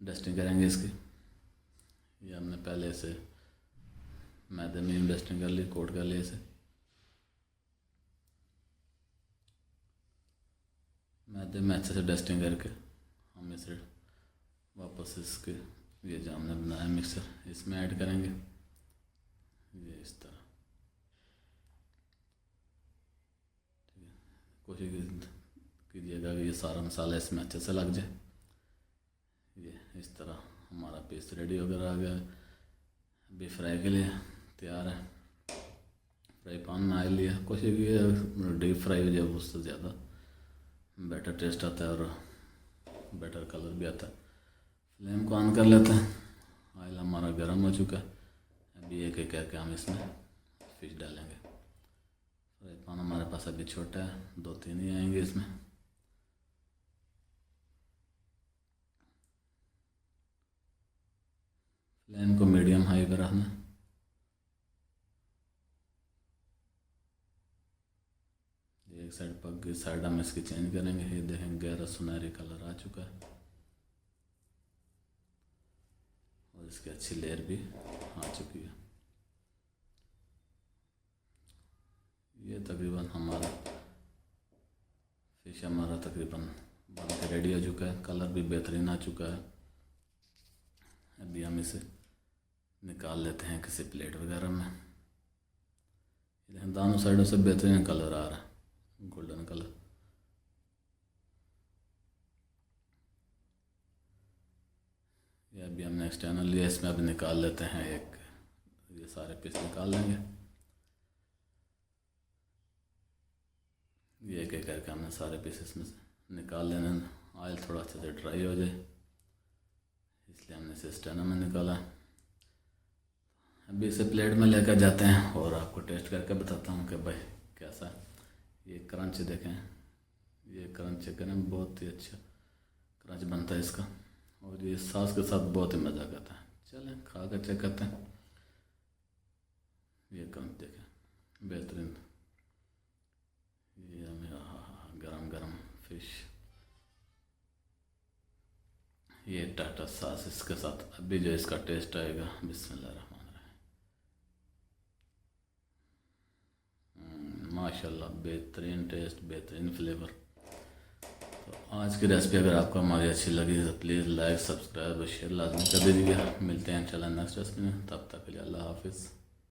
Dusting करेंगे इसकी। ये हमने पहले से मैदे में डस्टिंग कर ली, कोट कर लिया इसे। मैदे में अच्छे से डस्टिंग करके हम इसे वापस इसके ये जो हमने बनाया मिक्सर इसमें ऐड करेंगे। ये इस तरह ठीक है। कोशिश कीजिएगा कि ये सारा मसाला इसमें अच्छे से लग जाए। ये इस तरह हमारा पीस रेडी वगैरह आ गया। अभी फ्राई के लिए तैयार है। फ्राई पैन में ऑयल लिया, कोशिश की डीप फ्राई हो जाए, उससे ज़्यादा बेटर टेस्ट आता है और बेटर कलर भी आता है। फ्लेम को ऑन कर लेते हैं। ऑयल हमारा गर्म हो चुका है। अभी एक एक करके हम इसमें फिश डालेंगे। फ्राई पैन हमारे पास अभी छोटा है, 2-3 ही आएंगे इसमें। फ्लेम को मीडियम हाई पर रखना। एक साइड पक गई, साइड हम इसकी चेंज करेंगे। ये देखें गहरा सुनहरी कलर आ चुका है और इसकी अच्छी लेयर भी आ चुकी है। ये तकरीबन हमारा फिश तकरीबन बन के रेडी हो चुका है। कलर भी बेहतरीन आ चुका है। अभी हम इसे निकाल लेते हैं किसी प्लेट वगैरह में। दोनों साइडों से बेहतरीन कलर आ रहा है, गोल्डन कलर। ये अभी हमने एक्सटर्नल लिया, इसमें अभी निकाल लेते हैं एक। ये सारे पीस निकाल लेंगे। ये एक एक करके हमने सारे पीस इसमें से निकाल लेने। ऑयल थोड़ा अच्छे से ड्राई हो जाए इसलिए हमने इसे एक्सटर्नल में निकाला। अभी इसे प्लेट में लेकर जाते हैं और आपको टेस्ट करके बताता हूँ कि भाई कैसा है। ये क्रंच देखें, ये क्रंच चिकन है, बहुत ही अच्छा क्रंच बनता है इसका और ये सॉस के साथ बहुत ही मज़ा करता है। चलें खा कर चेक करते हैं। ये क्रंच देखें बेहतरीन। ये हमें गरम गरम फिश, ये टाटा सॉस इसके साथ। अभी जो इसका टेस्ट आएगा, बिस्मिल्लाह। माशाल्लाह बेहतरीन टेस्ट, बेहतरीन फ्लेवर। तो आज की रेसिपी अगर आपको हमारी अच्छी लगी तो प्लीज़ लाइक, सब्सक्राइब और शेयर लाजमी कर दीजिएगा। मिलते हैं इंशाल्लाह नेक्स्ट रेसिपी में। तब तक के लिए अल्लाह हाफिज़।